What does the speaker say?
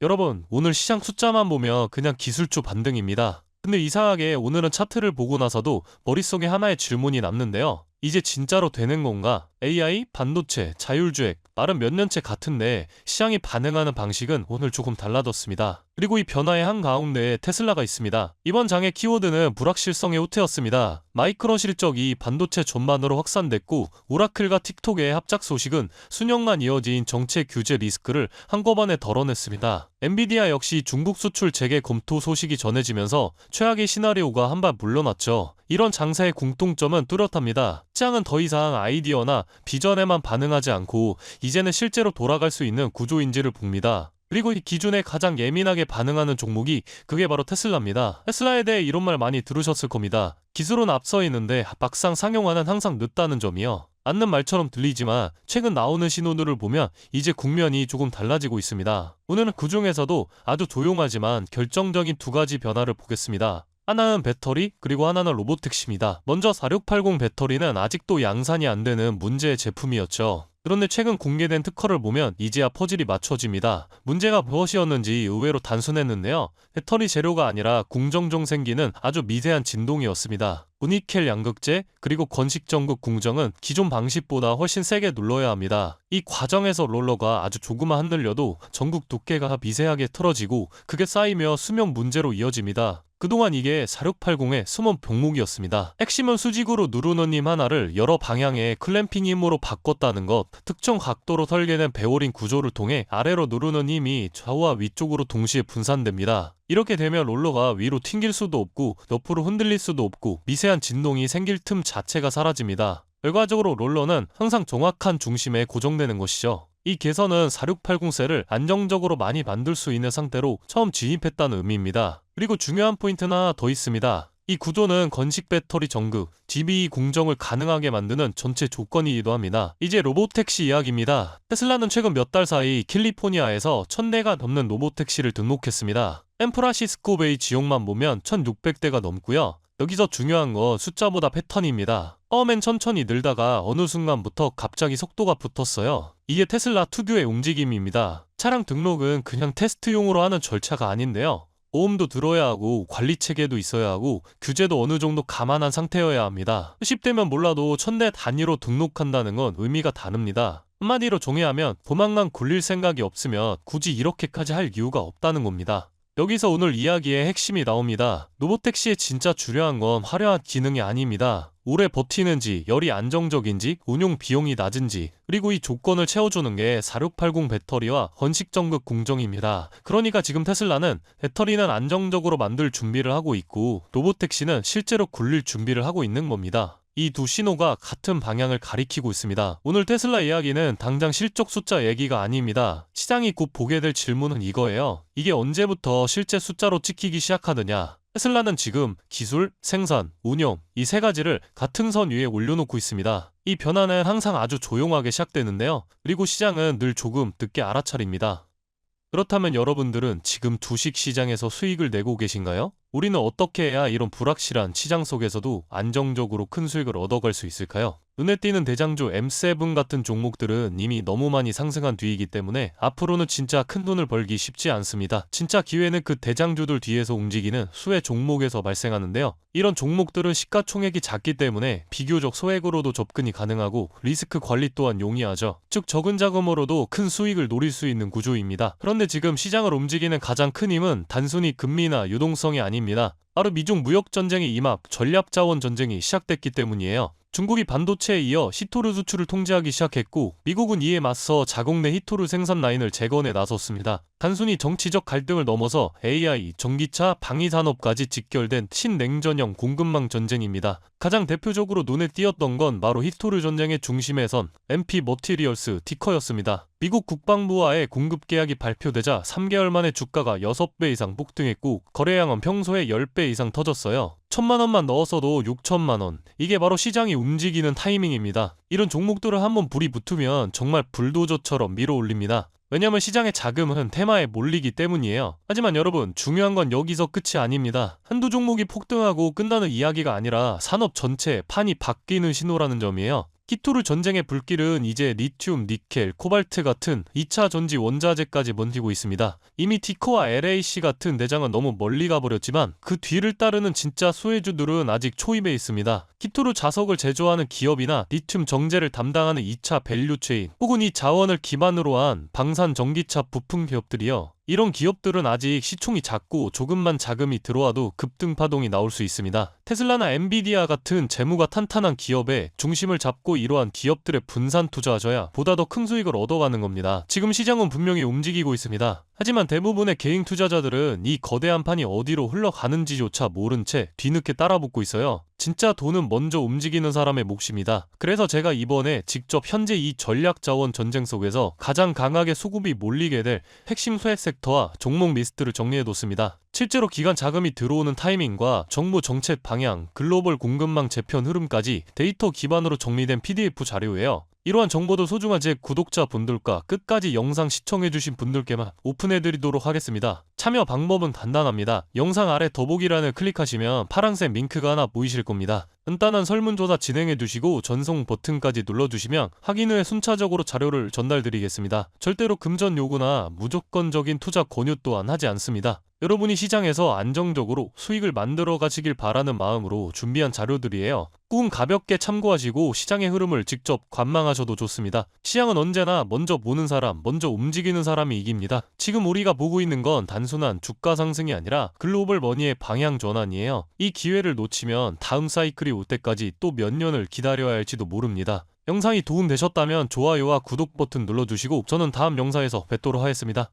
여러분, 오늘 시장 숫자만 보면 그냥 기술주 반등입니다. 근데 이상하게 오늘은 차트를 보고 나서도 머릿속에 하나의 질문이 남는데요. 이제 진짜로 되는 건가? AI, 반도체, 자율주행, 말은 몇 년째 같은데 시장이 반응하는 방식은 오늘 조금 달라졌습니다. 그리고 이 변화의 한가운데에 테슬라가 있습니다. 이번 장의 키워드는 불확실성의 호태였습니다. 마이크론 실적이 반도체 전반으로 확산됐고 오라클과 틱톡의 합작 소식은 수년간 이어진 정책 규제 리스크를 한꺼번에 덜어냈습니다. 엔비디아 역시 중국 수출 재개 검토 소식이 전해지면서 최악의 시나리오가 한 발 물러났죠. 이런 장세의 공통점은 뚜렷합니다. 시장은 더 이상 아이디어나 비전에만 반응하지 않고 이제는 실제로 돌아갈 수 있는 구조인지를 봅니다. 그리고 이 기준에 가장 예민하게 반응하는 종목이 그게 바로 테슬라입니다. 테슬라에 대해 이런 말 많이 들으셨을 겁니다. 기술은 앞서 있는데 막상 상용화는 항상 늦다는 점이요. 맞는 말처럼 들리지만 최근 나오는 신호들을 보면 이제 국면이 조금 달라지고 있습니다. 오늘은 그 중에서도 아주 조용하지만 결정적인 두 가지 변화를 보겠습니다. 하나는 배터리, 그리고 하나는 로보택시입니다. 먼저 4680 배터리는 아직도 양산이 안 되는 문제의 제품이었죠. 그런데 최근 공개된 특허를 보면 이제야 퍼즐이 맞춰집니다. 문제가 무엇이었는지 의외로 단순했는데요. 배터리 재료가 아니라 궁정 중 생기는 아주 미세한 진동이었습니다. 우니켈 양극재 그리고 건식전극 궁정은 기존 방식보다 훨씬 세게 눌러야 합니다. 이 과정에서 롤러가 아주 조금만 흔들려도 전극 두께가 미세하게 틀어지고 그게 쌓이며 수명 문제로 이어집니다. 그동안 이게 4680의 숨은 병목이었습니다. 핵심은 수직으로 누르는 힘 하나를 여러 방향의 클램핑 힘으로 바꿨다는 것, 특정 각도로 설계된 베어링 구조를 통해 아래로 누르는 힘이 좌우와 위쪽으로 동시에 분산됩니다. 이렇게 되면 롤러가 위로 튕길 수도 없고 옆으로 흔들릴 수도 없고 미세한 진동이 생길 틈 자체가 사라집니다. 결과적으로 롤러는 항상 정확한 중심에 고정되는 것이죠. 이 개선은 4680셀을 안정적으로 많이 만들 수 있는 상태로 처음 진입했다는 의미입니다. 그리고 중요한 포인트는 하나 더 있습니다. 이 구조는 건식 배터리 전극, GBE 공정을 가능하게 만드는 전체 조건이기도 합니다. 이제 로보택시 이야기입니다. 테슬라는 최근 몇 달 사이 캘리포니아에서 1000대가 넘는 로보택시를 등록했습니다. 샌프란시스코베이 지역만 보면 1600대가 넘고요. 여기서 중요한 건 숫자보다 패턴입니다. 처음엔 천천히 늘다가 어느 순간부터 갑자기 속도가 붙었어요. 이게 테슬라 특유의 움직임입니다. 차량 등록은 그냥 테스트용으로 하는 절차가 아닌데요. 보험도 들어야 하고 관리체계도 있어야 하고 규제도 어느 정도 감안한 상태여야 합니다. 수십 대면 몰라도 1000대 단위로 등록한다는 건 의미가 다릅니다. 한마디로 정의하면 도망만 굴릴 생각이 없으면 굳이 이렇게까지 할 이유가 없다는 겁니다. 여기서 오늘 이야기의 핵심이 나옵니다. 로보택시의 진짜 중요한 건 화려한 기능이 아닙니다. 오래 버티는지, 열이 안정적인지, 운용 비용이 낮은지, 그리고 이 조건을 채워주는 게 4680 배터리와 건식전극 공정입니다. 그러니까 지금 테슬라는 배터리는 안정적으로 만들 준비를 하고 있고 로보택시는 실제로 굴릴 준비를 하고 있는 겁니다. 이 두 신호가 같은 방향을 가리키고 있습니다. 오늘 테슬라 이야기는 당장 실적 숫자 얘기가 아닙니다. 시장이 곧 보게 될 질문은 이거예요. 이게 언제부터 실제 숫자로 찍히기 시작하느냐? 테슬라는 지금 기술, 생산, 운영 이 세 가지를 같은 선 위에 올려놓고 있습니다. 이 변화는 항상 아주 조용하게 시작되는데요. 그리고 시장은 늘 조금 늦게 알아차립니다. 그렇다면 여러분들은 지금 주식시장에서 수익을 내고 계신가요? 우리는 어떻게 해야 이런 불확실한 시장 속에서도 안정적으로 큰 수익을 얻어갈 수 있을까요? 눈에 띄는 대장주 M7 같은 종목들은 이미 너무 많이 상승한 뒤이기 때문에 앞으로는 진짜 큰 돈을 벌기 쉽지 않습니다. 진짜 기회는 그 대장주들 뒤에서 움직이는 수혜 종목에서 발생하는데요. 이런 종목들은 시가총액이 작기 때문에 비교적 소액으로도 접근이 가능하고 리스크 관리 또한 용이하죠. 즉 적은 자금으로도 큰 수익을 노릴 수 있는 구조입니다. 그런데 지금 시장을 움직이는 가장 큰 힘은 단순히 금리나 유동성이 아닙니다. 바로 미중 무역전쟁의 임합, 전략자원 전쟁이 시작됐기 때문이에요. 중국이 반도체에 이어 히토류 수출을 통제하기 시작했고 미국은 이에 맞서 자국 내 히토류 생산 라인을 재건에 나섰습니다. 단순히 정치적 갈등을 넘어서 AI, 전기차, 방위산업까지 직결된 신냉전형 공급망 전쟁입니다. 가장 대표적으로 눈에 띄었던 건 바로 히토류 전쟁의 중심에 선 MP 머티리얼스 티커였습니다. 미국 국방부와의 공급 계약이 발표되자 3개월 만에 주가가 6배 이상 폭등했고 거래량은 평소에 10배 이상 터졌어요. 1000만원만 넣었어도 6천만원. 이게 바로 시장이 움직이는 타이밍입니다. 이런 종목들을 한번 불이 붙으면 정말 불도저처럼 밀어올립니다. 왜냐면 시장의 자금은 테마에 몰리기 때문이에요. 하지만 여러분, 중요한 건 여기서 끝이 아닙니다. 한두 종목이 폭등하고 끝나는 이야기가 아니라 산업 전체의 판이 바뀌는 신호라는 점이에요. 키토르 전쟁의 불길은 이제 리튬, 니켈, 코발트 같은 2차 전지 원자재까지 번지고 있습니다. 이미 티코와 LAC 같은 대장은 너무 멀리 가버렸지만 그 뒤를 따르는 진짜 수혜주들은 아직 초입에 있습니다. 키토르 자석을 제조하는 기업이나 리튬 정제를 담당하는 2차 밸류체인 혹은 이 자원을 기반으로 한 방산 전기차 부품 기업들이요. 이런 기업들은 아직 시총이 작고 조금만 자금이 들어와도 급등 파동이 나올 수 있습니다. 테슬라나 엔비디아 같은 재무가 탄탄한 기업에 중심을 잡고 이러한 기업들의 분산 투자하셔야 보다 더 큰 수익을 얻어가는 겁니다. 지금 시장은 분명히 움직이고 있습니다. 하지만 대부분의 개인 투자자들은 이 거대한 판이 어디로 흘러가는지조차 모른 채 뒤늦게 따라붙고 있어요. 진짜 돈은 먼저 움직이는 사람의 몫입니다. 그래서 제가 이번에 직접 현재 이 전략자원 전쟁 속에서 가장 강하게 수급이 몰리게 될 핵심 소액 섹터와 종목 리스트를 정리해뒀습니다. 실제로 기관 자금이 들어오는 타이밍과 정부 정책 방향, 글로벌 공급망 재편 흐름까지 데이터 기반으로 정리된 PDF 자료예요. 이러한 정보도 소중한 제 구독자분들과 끝까지 영상 시청해주신 분들께만 오픈해드리도록 하겠습니다. 참여 방법은 간단합니다. 영상 아래 더보기란을 클릭하시면 파란색 링크가 하나 보이실 겁니다. 간단한 설문조사 진행해두시고 전송 버튼까지 눌러주시면 확인 후에 순차적으로 자료를 전달드리겠습니다. 절대로 금전 요구나 무조건적인 투자 권유 또한 하지 않습니다. 여러분이 시장에서 안정적으로 수익을 만들어 가시길 바라는 마음으로 준비한 자료들이에요. 꾹 가볍게 참고하시고 시장의 흐름을 직접 관망하셔도 좋습니다. 시장은 언제나 먼저 보는 사람, 먼저 움직이는 사람이 이깁니다. 지금 우리가 보고 있는 건 단순한 주가 상승이 아니라 글로벌 머니의 방향 전환이에요. 이 기회를 놓치면 다음 사이클이 올 때까지 또 몇 년을 기다려야 할지도 모릅니다. 영상이 도움되셨다면 좋아요와 구독 버튼 눌러주시고 저는 다음 영상에서 뵙도록 하겠습니다.